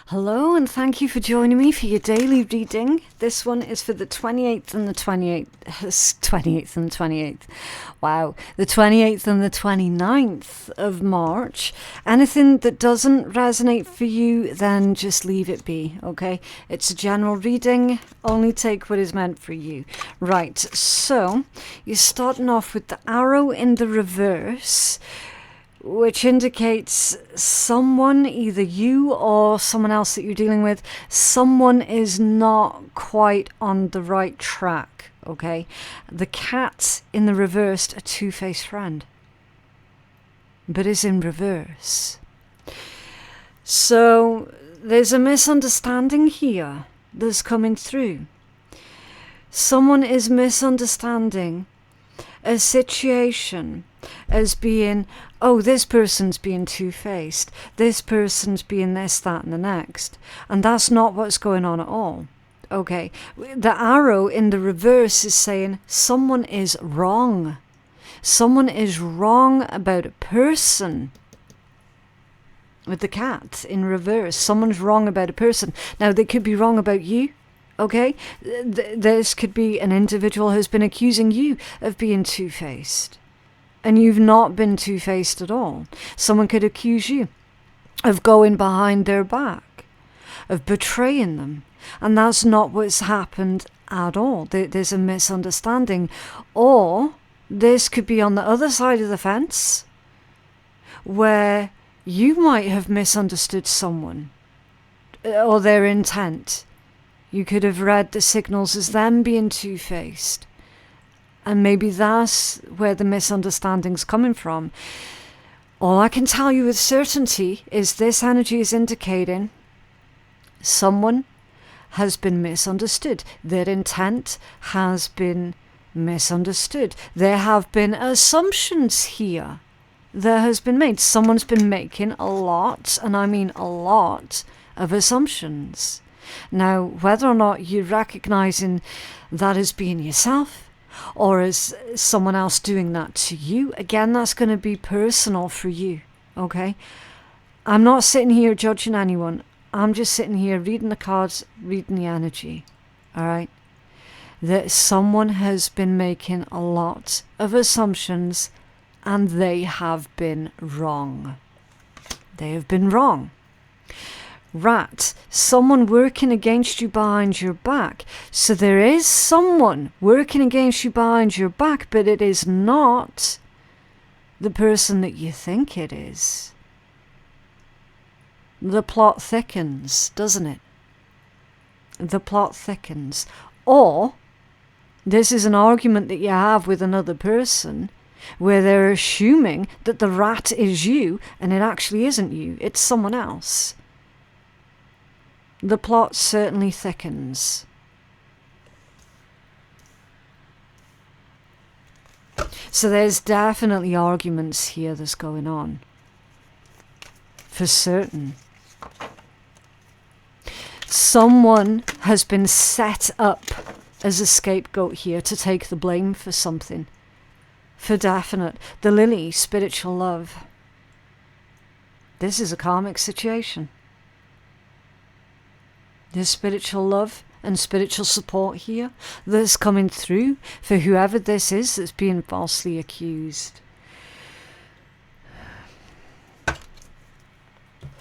Hello and thank you for joining me for your daily reading. This one is for the 28th and the 28th and the 28th. Wow, the 28th and the 29th of March. Anything that doesn't resonate for you, then just leave it be, okay? It's a general reading, only take what is meant for you. Right, so you're starting off with the arrow in the reverse, which indicates someone, either you or someone else that you're dealing with, someone is not quite on the right track, okay? The cat in the reversed, a two-faced friend, but is in reverse. So there's a misunderstanding here that's coming through. Someone is misunderstanding a situation as being, oh, this person's being two-faced, this person's being this, that, and the next. And that's not what's going on at all. Okay, the arrow in the reverse is saying someone is wrong. Someone is wrong about a person. With the cat in reverse, someone's wrong about a person. Now, they could be wrong about you. Okay, this could be an individual who's been accusing you of being two-faced. And you've not been two-faced at all. Someone could accuse you of going behind their back, of betraying them. And that's not what's happened at all. There's a misunderstanding. Or this could be on the other side of the fence, where you might have misunderstood someone or their intent. You could have read the signals as them being two-faced. And maybe that's where the misunderstanding's coming from. All I can tell you with certainty is this energy is indicating someone has been misunderstood. Their intent has been misunderstood. There have been assumptions here that has been made. Someone's been making a lot, and I mean a lot, of assumptions. Now, whether or not you're recognizing that as being yourself, or as someone else doing that to you, again, that's going to be personal for you, okay? I'm not sitting here judging anyone. I'm just sitting here reading the cards, reading the energy, all right? That someone has been making a lot of assumptions and they have been wrong. They have been wrong. Rat, someone working against you behind your back. So there is someone working against you behind your back, but it is not the person that you think it is. The plot thickens, doesn't it? The plot thickens. Or this is an argument that you have with another person where they're assuming that the rat is you and it actually isn't you, it's someone else. The plot certainly thickens. So there's definitely arguments here that's going on. For certain. Someone has been set up as a scapegoat here to take the blame for something. For definite. The lily, spiritual love. This is a karmic situation. There's spiritual love and spiritual support here that's coming through for whoever this is that's being falsely accused.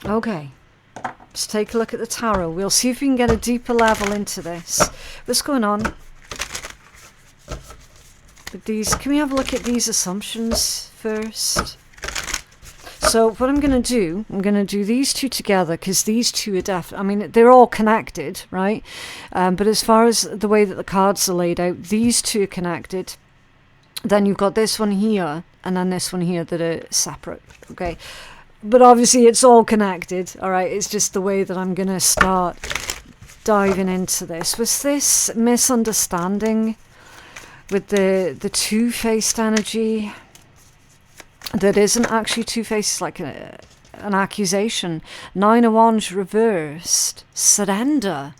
Okay, let's take a look at the tarot. We'll see if we can get a deeper level into this. What's going on with these? Can we have a look at these assumptions first? So what I'm going to do these two together because these two are I mean, they're all connected, right? But as far as the way that the cards are laid out, these two are connected. Then you've got this one here and then this one here that are separate, okay? But obviously it's all connected, all right? It's just the way that I'm going to start diving into this. Was this misunderstanding with the two-faced energy? That isn't actually two-faced, like an accusation. Nine of Wands reversed. Surrender.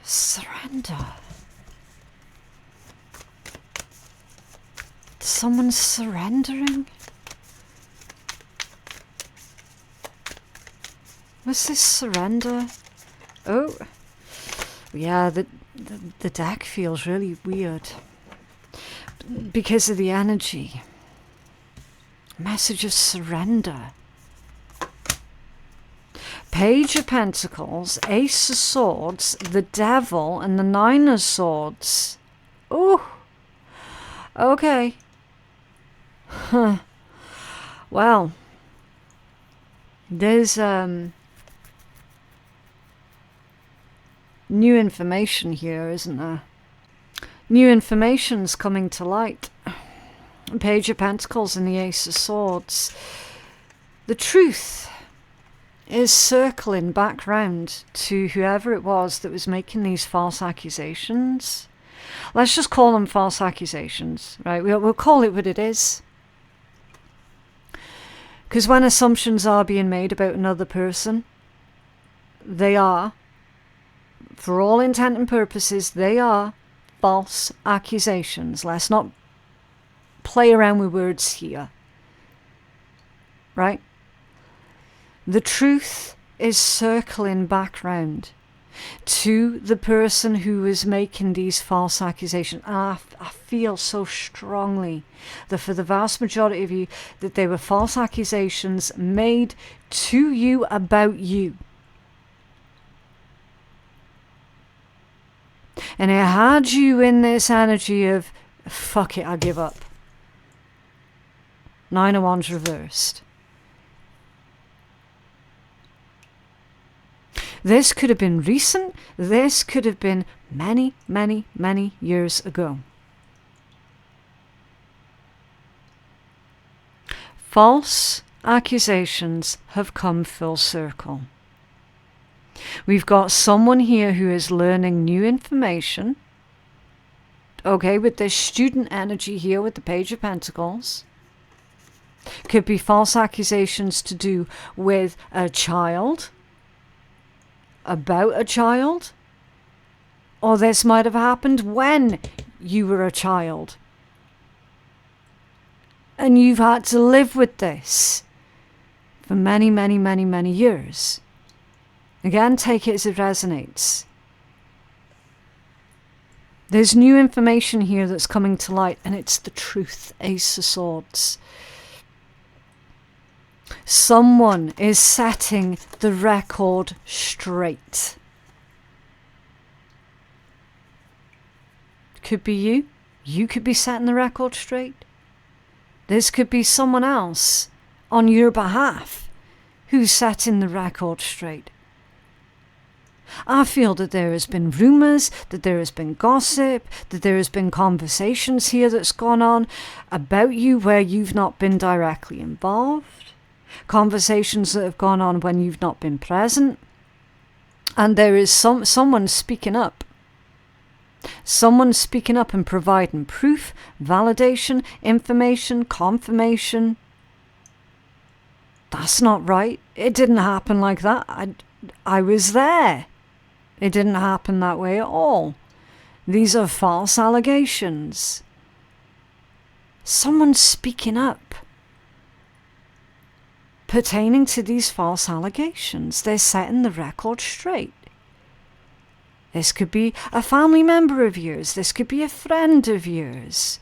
Surrender. Someone's surrendering? What's this surrender? Oh, yeah, the deck feels really weird because of the energy. Message of surrender. Page of Pentacles, Ace of Swords, the Devil, and the Nine of Swords. Oh, okay. Huh. Well, there's new information here, isn't there? New information's coming to light. Page of Pentacles and the Ace of Swords. The truth is circling back round to whoever it was that was making these false accusations. Let's just call them false accusations, right? We'll call it what it is. Because when assumptions are being made about another person, they are, for all intent and purposes, they are false accusations. Let's not play around with words here. Right? The truth is circling back round to the person who is making these false accusations. And I feel so strongly that for the vast majority of you, that they were false accusations made to you about you. And it had you in this energy of, fuck it, I give up. Nine of Wands reversed. This could have been recent. This could have been many, many, many years ago. False accusations have come full circle. We've got someone here who is learning new information. Okay, with this student energy here with the Page of Pentacles. Could be false accusations to do with a child. About a child. Or this might have happened when you were a child. And you've had to live with this for many, many, many, many years. Again, take it as it resonates. There's new information here that's coming to light, and it's the truth. Ace of Swords. Someone is setting the record straight. Could be you. You could be setting the record straight. This could be someone else on your behalf who's setting the record straight. I feel that there has been rumours, that there has been gossip, that there has been conversations here that's gone on about you where you've not been directly involved. Conversations that have gone on when you've not been present. And there is someone speaking up. Someone speaking up and providing proof, validation, information, confirmation. That's not right. It didn't happen like that. I was there. It didn't happen that way at all. These are false allegations. Someone's speaking up pertaining to these false allegations. They're setting the record straight. This could be a family member of yours. This could be a friend of yours.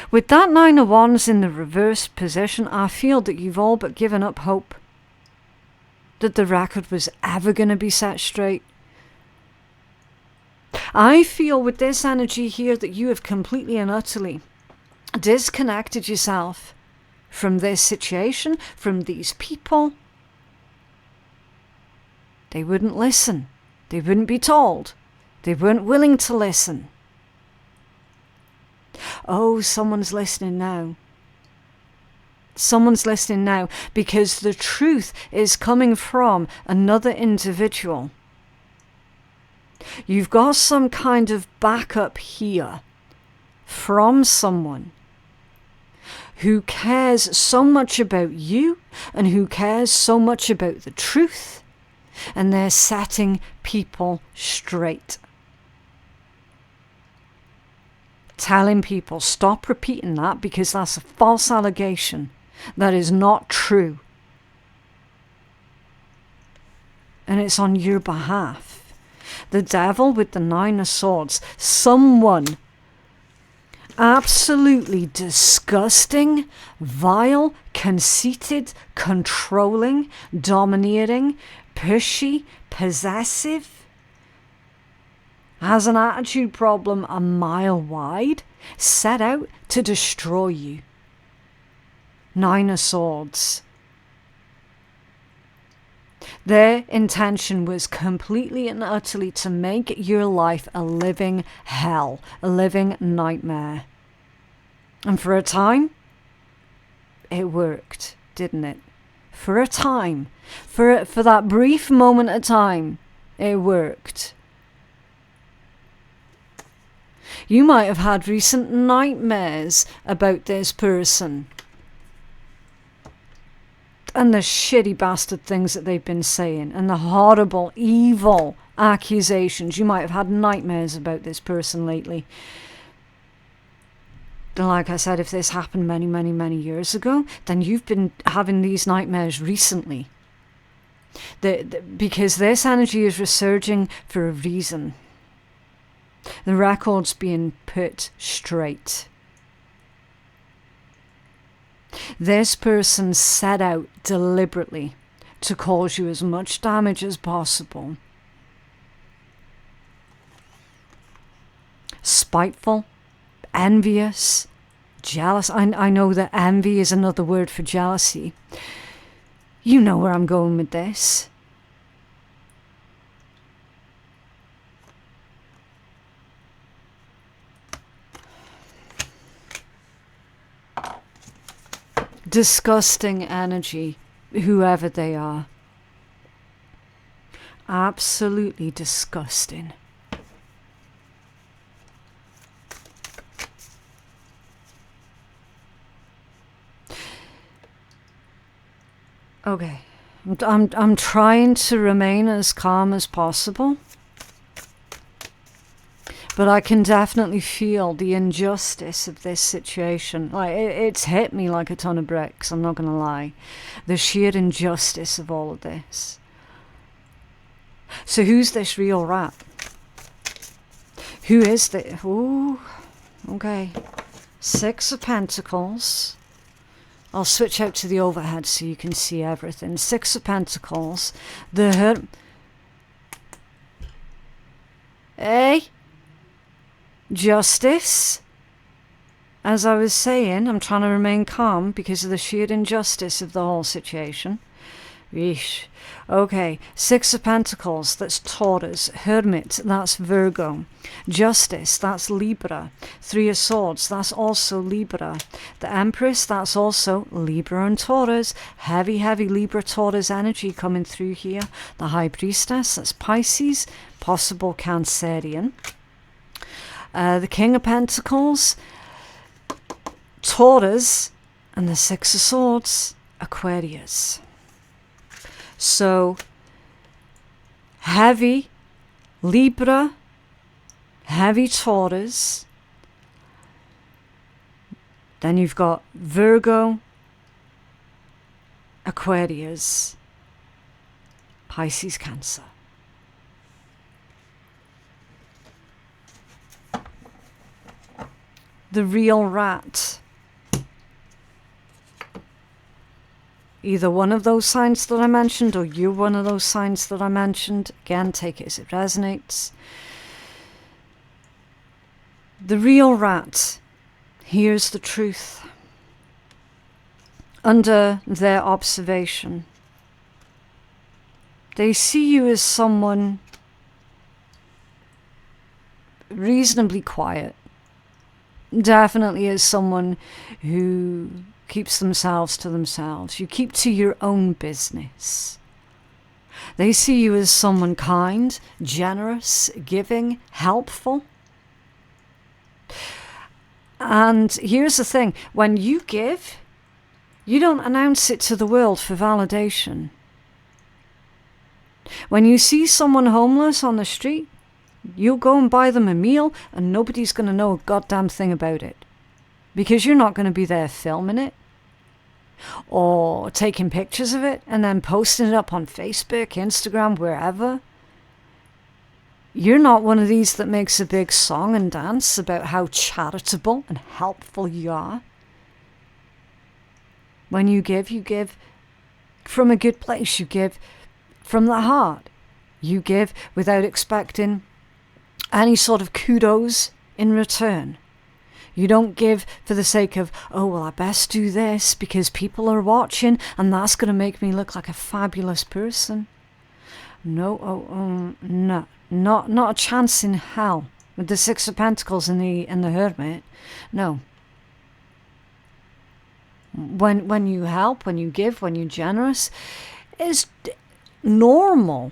With that Nine of Wands in the reversed position, I feel that you've all but given up hope that the record was ever going to be set straight. I feel with this energy here that you have completely and utterly disconnected yourself from this situation, from these people. They wouldn't listen. They wouldn't be told. They weren't willing to listen. Oh, someone's listening now. Someone's listening now because the truth is coming from another individual. You've got some kind of backup here from someone who cares so much about you and who cares so much about the truth, and they're setting people straight. telling people, stop repeating that because that's a false allegation. That is not true. And it's on your behalf. The devil with the 9 of Swords. Someone absolutely disgusting, vile, conceited, controlling, domineering, pushy, possessive, has an attitude problem a mile wide, set out to destroy you. 9 of Swords. Their intention was completely and utterly to make your life a living hell, a living nightmare. And for a time, it worked, didn't it? For a time, for that brief moment of time, it worked. You might have had recent nightmares about this person and the shitty bastard things that they've been saying and the horrible, evil accusations. You might have had nightmares about this person lately. And like I said, if this happened many, many, many years ago, then you've been having these nightmares recently. Because this energy is resurging for a reason. The record's being put straight. This person set out deliberately to cause you as much damage as possible. Spiteful, envious, jealous. I know that envy is another word for jealousy. You know where I'm going with this. Disgusting energy, whoever they are. Absolutely disgusting. Okay, I'm trying to remain as calm as possible. But I can definitely feel the injustice of this situation. Like it's hit me like a ton of bricks, I'm not going to lie. The sheer injustice of all of this. So who's this real rat? Who is this? Ooh, okay. 6 of Pentacles. I'll switch out to the overhead so you can see everything. 6 of Pentacles. The hurt. Hey? Justice. As I was saying, I'm trying to remain calm because of the sheer injustice of the whole situation. Yeesh. Okay, 6 of Pentacles, that's Taurus. Hermit, that's Virgo. Justice, that's Libra. 3 of Swords, that's also Libra. The Empress, that's also Libra and Taurus. Heavy, heavy Libra Taurus energy coming through here. The High Priestess, that's Pisces. Possible Cancerian. The King of Pentacles, Taurus, and the 6 of Swords, Aquarius. So, heavy Libra, heavy Taurus. Then you've got Virgo, Aquarius, Pisces, Cancer. The real rat. Either one of those signs that I mentioned, or you're one of those signs that I mentioned. Again, take it as it resonates. The real rat hears the truth. Under their observation, they see you as someone reasonably quiet. Definitely as someone who keeps themselves to themselves. You keep to your own business. They see you as someone kind, generous, giving, helpful. And here's the thing. When you give, you don't announce it to the world for validation. When you see someone homeless on the street, You'll go and buy them a meal and nobody's going to know a goddamn thing about it. Because you're not going to be there filming it or taking pictures of it and then posting it up on Facebook, Instagram, wherever. You're not one of these that makes a big song and dance about how charitable and helpful you are. When you give from a good place. You give from the heart. You give without expecting any sort of kudos in return. You don't give for the sake of, oh, well, I best do this because people are watching and that's going to make me look like a fabulous person. No, no, not a chance in hell with the Six of Pentacles and the Hermit. No. When you help, when you give, when you're generous, it's normal.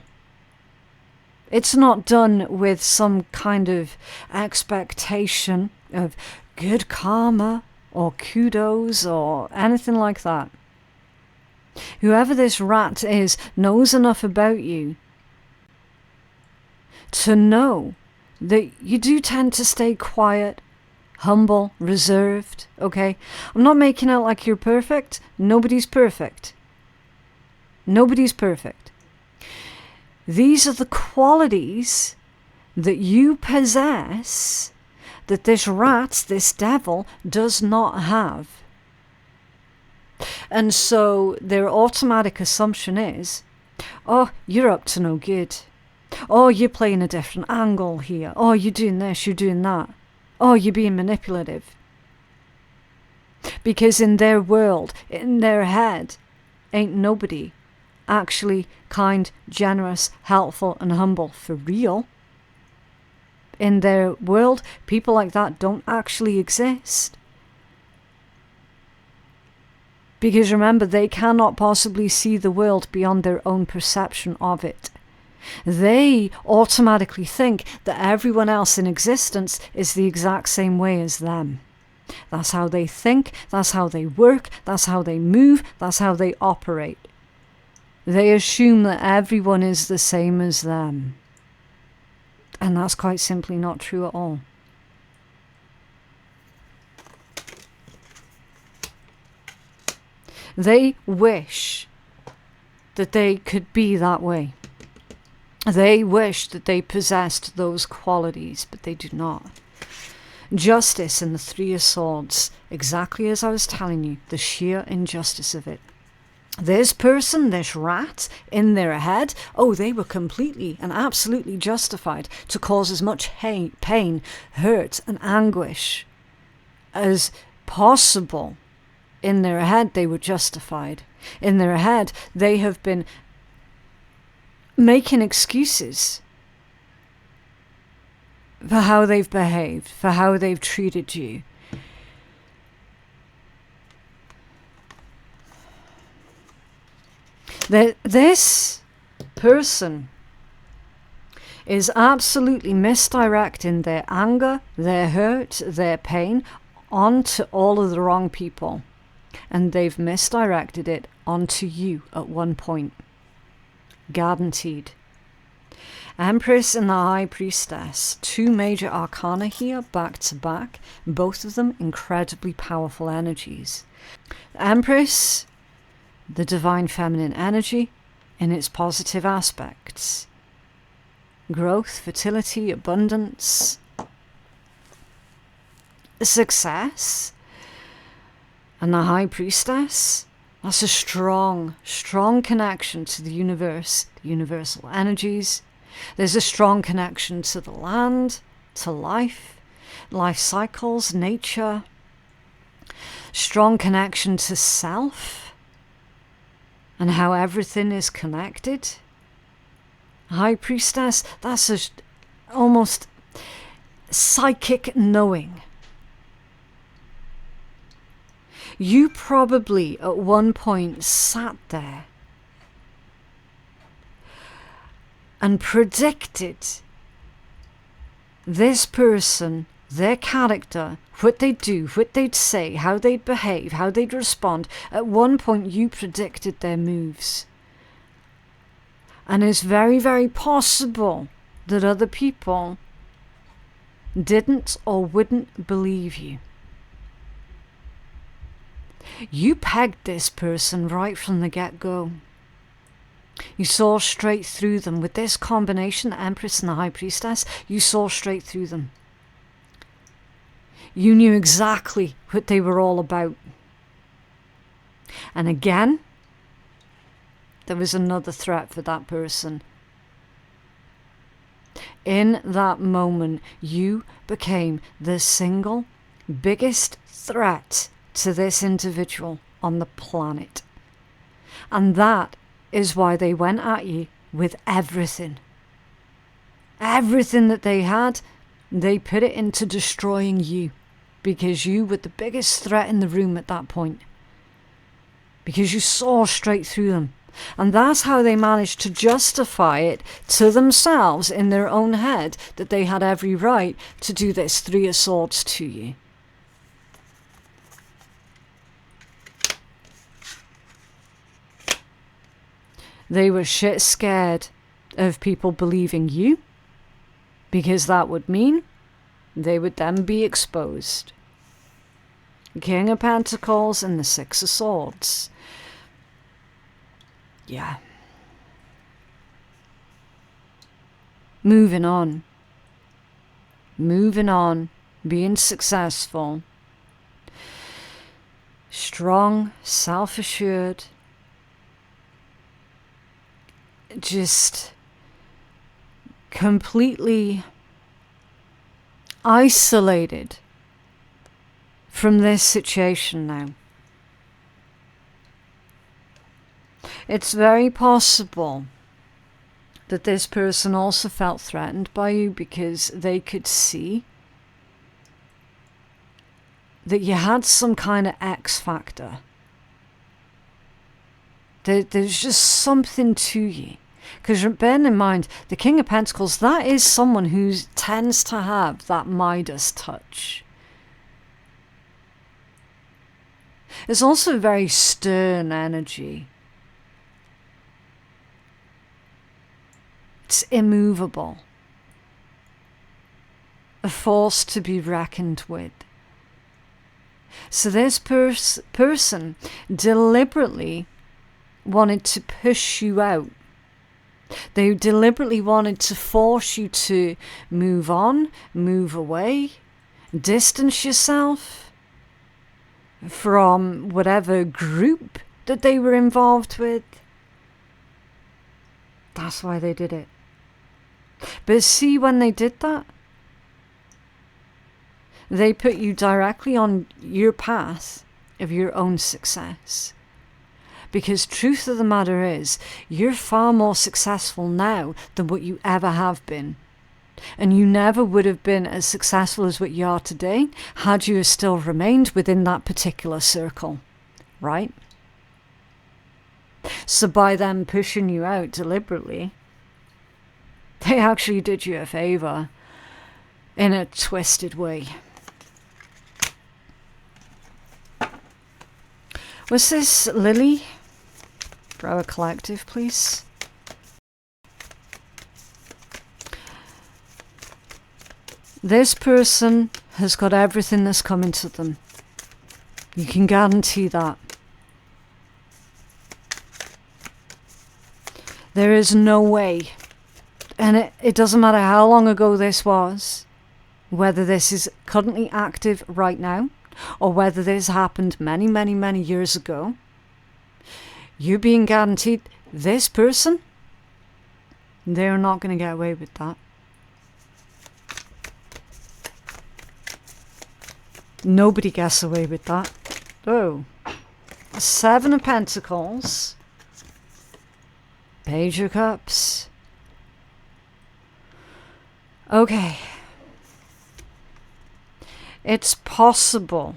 It's not done with some kind of expectation of good karma or kudos or anything like that. Whoever this rat is knows enough about you to know that you do tend to stay quiet, humble, reserved, okay? I'm not making out like you're perfect. Nobody's perfect. Nobody's perfect. These are the qualities that you possess that this rat, this devil, does not have. And so their automatic assumption is, oh, you're up to no good. Oh, you're playing a different angle here. Oh, you're doing this, you're doing that. Oh, you're being manipulative. Because in their world, in their head, ain't nobody actually kind, generous, helpful, and humble for real. In their world, people like that don't actually exist. Because remember, they cannot possibly see the world beyond their own perception of it. They automatically think that everyone else in existence is the exact same way as them. That's how they think, that's how they work, that's how they move, that's how they operate. They assume that everyone is the same as them. And that's quite simply not true at all. They wish that they could be that way. They wish that they possessed those qualities, but they do not. Justice in the Three of Swords, exactly as I was telling you, the sheer injustice of it. This person, this rat, in their head, oh, they were completely and absolutely justified to cause as much pain, hurt, and anguish as possible. In their head, they were justified. In their head, they have been making excuses for how they've behaved, for how they've treated you. This person is absolutely misdirecting their anger, their hurt, their pain onto all of the wrong people. And they've misdirected it onto you at one point. Guaranteed. Empress and the High Priestess. Two major arcana here, back to back. Both of them incredibly powerful energies. Empress, the divine feminine energy in its positive aspects. Growth, fertility, abundance, success. And the High Priestess, that's a strong, strong connection to the universe, the universal energies. There's a strong connection to the land, to life cycles, nature. Strong connection to self and how everything is connected. High Priestess, that's a almost psychic knowing. You probably at one point sat there and predicted this person, their character, what they'd do, what they'd say, how they'd behave, how they'd respond. At one point you predicted their moves. And it's very, very possible that other people didn't or wouldn't believe you. You pegged this person right from the get-go. You saw straight through them. With this combination, the Empress and the High Priestess, you saw straight through them. You knew exactly what they were all about. And again, there was another threat for that person. In that moment, you became the single biggest threat to this individual on the planet. And that is why they went at you with everything. Everything that they had, they put it into destroying you, because you were the biggest threat in the room at that point. Because you saw straight through them. And that's how they managed to justify it to themselves in their own head, that they had every right to do this Three of Swords to you. They were shit scared of people believing you, because that would mean they would then be exposed. King of Pentacles and the Six of Swords. Yeah. Moving on. Moving on. Being successful. Strong, self-assured. Just completely isolated from this situation now. It's very possible that this person also felt threatened by you, because they could see that you had some kind of X factor. There's just something to you. Because bear in mind, the King of Pentacles, that is someone who tends to have that Midas touch. It's also a very stern energy. It's immovable. A force to be reckoned with. So this person deliberately wanted to push you out. They deliberately wanted to force you to move on, move away, distance yourself from whatever group that they were involved with. That's why they did it. But see, when they did that, they put you directly on your path of your own success. Because truth of the matter is, you're far more successful now than what you ever have been. And you never would have been as successful as what you are today had you still remained within that particular circle, right? So by them pushing you out deliberately, they actually did you a favor in a twisted way. Was this Lily? For our collective, please. This person has got everything that's coming to them. You can guarantee that. There is no way, and it doesn't matter how long ago this was, whether this is currently active right now, or whether this happened many, many, many years ago, you're being guaranteed this person, they're not going to get away with that. Nobody gets away with that. Oh. Seven of Pentacles. Page of Cups. Okay. It's possible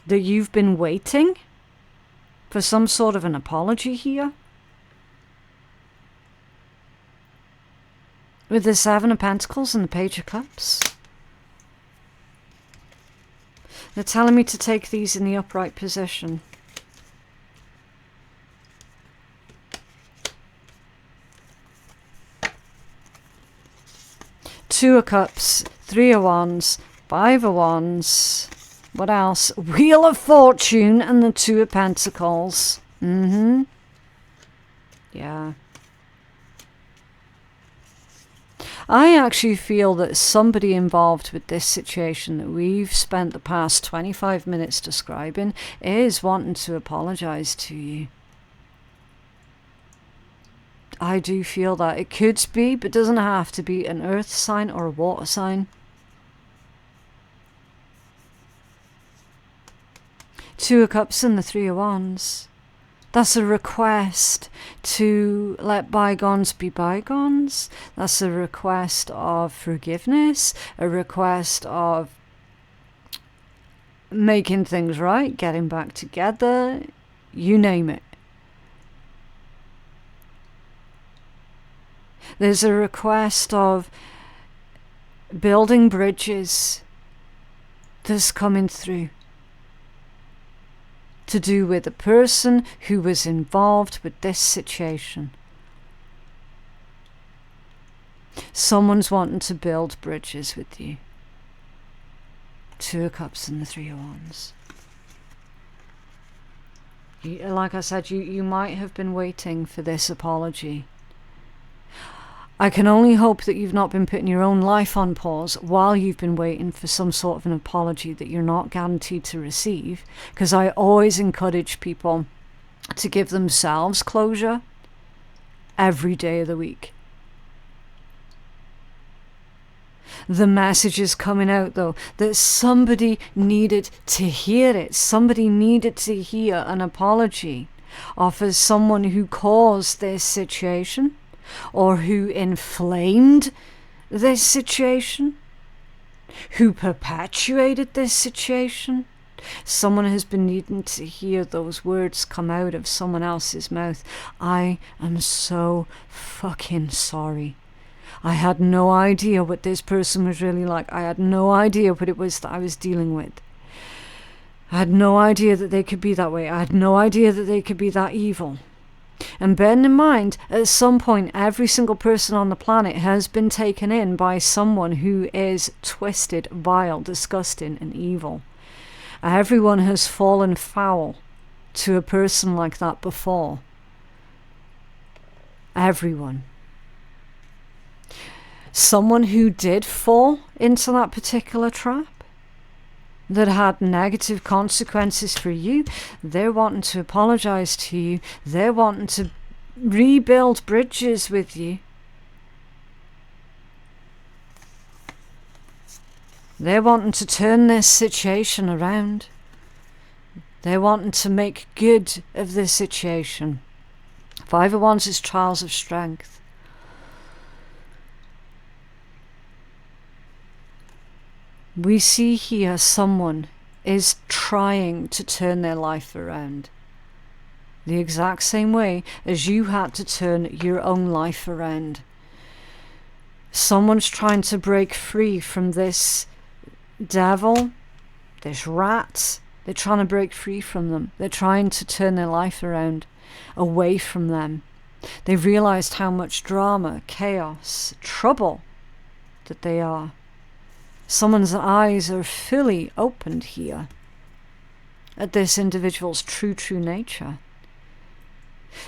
that you've been waiting for some sort of an apology here. With the Seven of Pentacles and the Page of Cups. They're telling me to take these in the upright position. Two of Cups, Three of Wands, Five of Wands. What else? Wheel of Fortune and the Two of Pentacles. Yeah. I actually feel that somebody involved with this situation that we've spent the past 25 minutes describing is wanting to apologize to you. I do feel that. It could be, but doesn't have to be, an earth sign or a water sign. Two of Cups and the Three of Wands. That's a request to let bygones be bygones. That's a request of forgiveness, a request of making things right, getting back together, you name it. There's a request of building bridges that's coming through, to do with the person who was involved with this situation. Someone's wanting to build bridges with you. Two of Cups and the Three of Wands. Like I said, you might have been waiting for this apology. I can only hope that you've not been putting your own life on pause while you've been waiting for some sort of an apology that you're not guaranteed to receive, because I always encourage people to give themselves closure every day of the week. The message is coming out, though, that somebody needed to hear it. Somebody needed to hear an apology offers someone who caused this situation, or who inflamed this situation, who perpetuated this situation. Someone has been needing to hear those words come out of someone else's mouth. I am so fucking sorry. I had no idea what this person was really like. I had no idea what it was that I was dealing with. I had no idea that they could be that way. I had no idea that they could be that evil. And bearing in mind, at some point, every single person on the planet has been taken in by someone who is twisted, vile, disgusting, and evil. Everyone has fallen foul to a person like that before. Everyone. Someone who did fall into that particular trap, that had negative consequences for you, they're wanting to apologize to you. They're wanting to rebuild bridges with you. They're wanting to turn this situation around. They're wanting to make good of this situation. Five of Wands is trials of strength. We see here someone is trying to turn their life around. The exact same way as you had to turn your own life around. Someone's trying to break free from this devil, this rat. They're trying to break free from them. They're trying to turn their life around, away from them. They've realized how much drama, chaos, trouble that they are. Someone's eyes are fully opened here at this individual's true nature.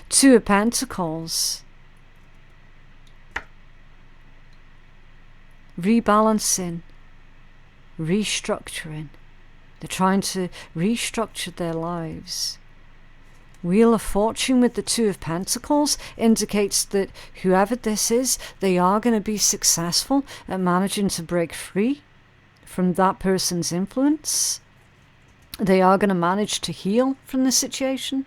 Two of Pentacles. Rebalancing, restructuring. They're trying to restructure their lives. Wheel of Fortune with the Two of Pentacles indicates that whoever this is, they are going to be successful at managing to break free from that person's influence. They are going to manage to heal from the situation.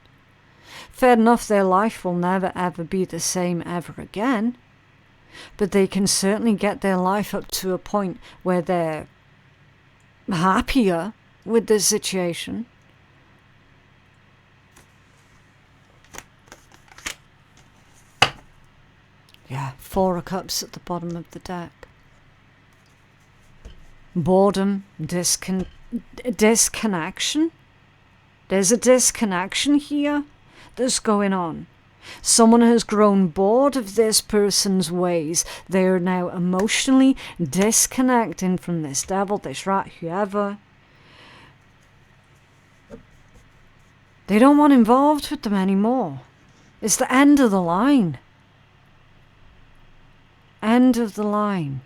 Fair enough, their life will never ever be the same ever again, but they can certainly get their life up to a point where they're happier with the situation. Yeah, Four of Cups at the bottom of the deck. Boredom, disconnection. There's a disconnection here that's going on. Someone has grown bored of this person's ways. They are now emotionally disconnecting from this devil, this rat, whoever. They don't want involved with them anymore. It's the end of the line. End of the line.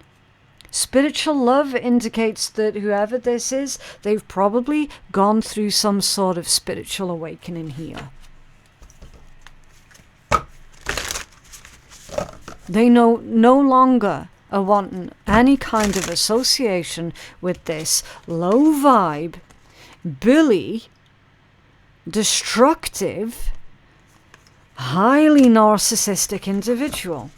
Spiritual love indicates that whoever this is, they've probably gone through some sort of spiritual awakening here. They no longer are wanting any kind of association with this low vibe, bully, destructive, highly narcissistic individual.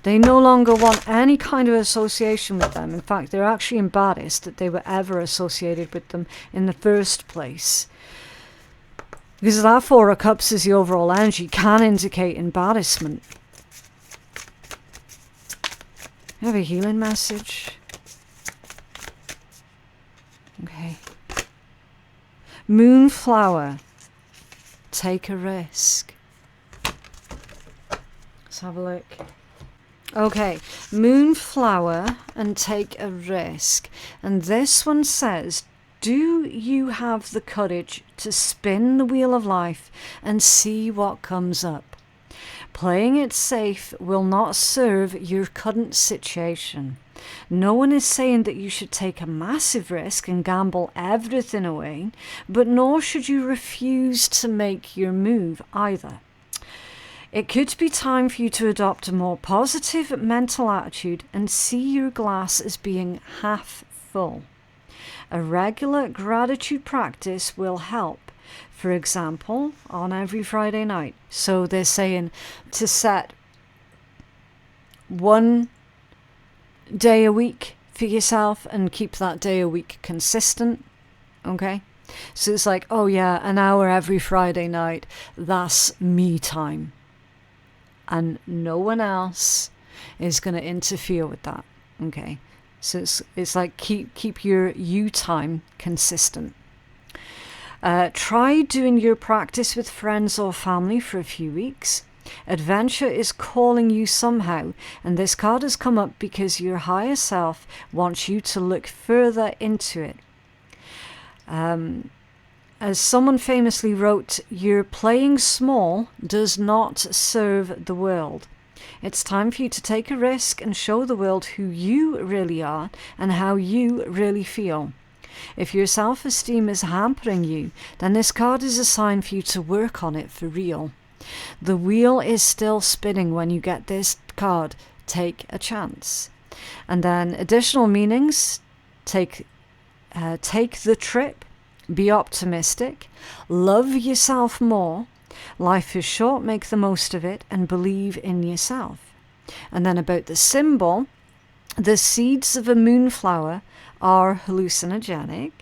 They no longer want any kind of association with them. In fact, they're actually embarrassed that they were ever associated with them in the first place. Because that Four of Cups as the overall energy can indicate embarrassment. I have a healing message. Okay. Moonflower. Take a risk. Let's have a look. Okay, Moonflower and take a risk. And this one says, do you have the courage to spin the wheel of life and see what comes up? Playing it safe will not serve your current situation. No one is saying that you should take a massive risk and gamble everything away, but nor should you refuse to make your move either. It could be time for you to adopt a more positive mental attitude and see your glass as being half full. A regular gratitude practice will help. For example, on every Friday night. So they're saying to set one day a week for yourself and keep that day a week consistent. Okay? So it's like, oh yeah, an hour every Friday night. That's me time. And no one else is going to interfere with that. Okay? So it's like keep your you time consistent. Try doing your practice with friends or family for a few weeks. Adventure is calling you somehow, and this card has come up because your higher self wants you to look further into it. As someone famously wrote, your playing small does not serve the world. It's time for you to take a risk and show the world who you really are and how you really feel. If your self-esteem is hampering you, then this card is a sign for you to work on it for real. The wheel is still spinning when you get this card. Take a chance. And then additional meanings, take the trip, be optimistic, love yourself more, life is short, make the most of it, and believe in yourself. And then about the symbol, the seeds of a moonflower are hallucinogenic.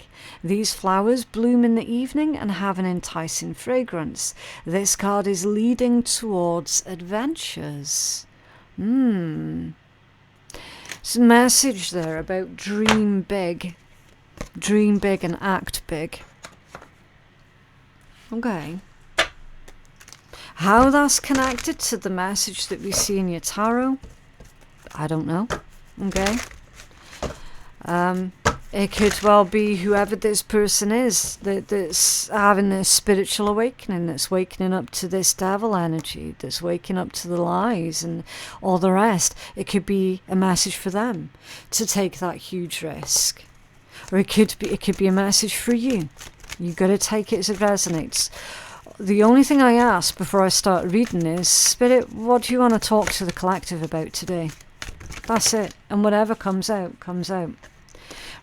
These flowers bloom in the evening and have an enticing fragrance. This card is leading towards adventures. There's a message there about dream big. Dream big and act big. Okay. How that's connected to the message that we see in your tarot, I don't know. Okay. It could well be whoever this person is that's having this spiritual awakening, that's waking up to this devil energy, that's waking up to the lies and all the rest. It could be a message for them to take that huge risk. Or it could be a message for you. You've got to take it as it resonates. The only thing I ask before I start reading is, Spirit, what do you want to talk to the collective about today? That's it. And whatever comes out, comes out.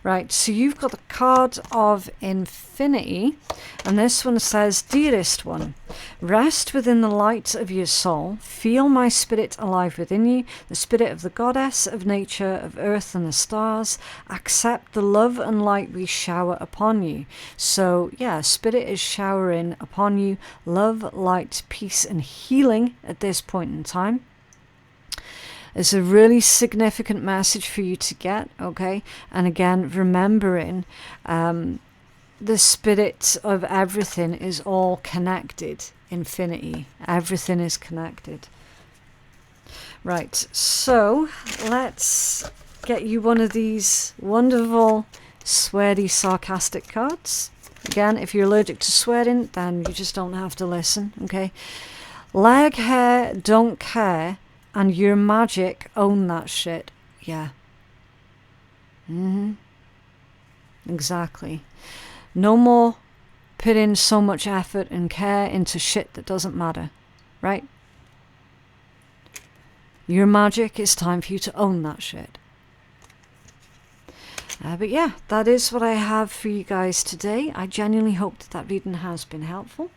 Right, so you've got the card of infinity, and this one says, dearest one, rest within the light of your soul, feel my spirit alive within you, the spirit of the goddess, of nature, of earth and the stars, accept the love and light we shower upon you. So yeah, spirit is showering upon you love, light, peace and healing at this point in time. It's a really significant message for you to get, okay? And again, remembering the spirit of everything is all connected, infinity. Everything is connected. Right, so let's get you one of these wonderful, sweary, sarcastic cards. Again, if you're allergic to swearing, then you just don't have to listen, okay? Leg hair, don't care, and your magic, own that shit. Yeah. Exactly. No more putting so much effort and care into shit that doesn't matter, right? Your magic, it's time for you to own that shit. But yeah, that is what I have for you guys today. I genuinely hope that reading has been helpful.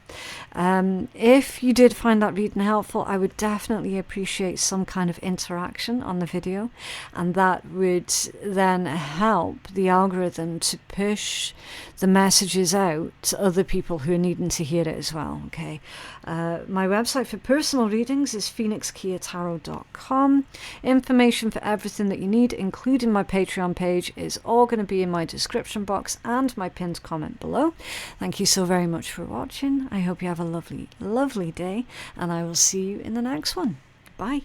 If you did find that reading helpful, I would definitely appreciate some kind of interaction on the video, and that would then help the algorithm to push the messages out to other people who are needing to hear it as well. Okay, my website for personal readings is phoenixkeiatarot.com. Information for everything that you need, including my Patreon page, is all going to be in my description box and my pinned comment below. Thank you so very much for watching. I hope you have a lovely, lovely day, and I will see you in the next one. Bye.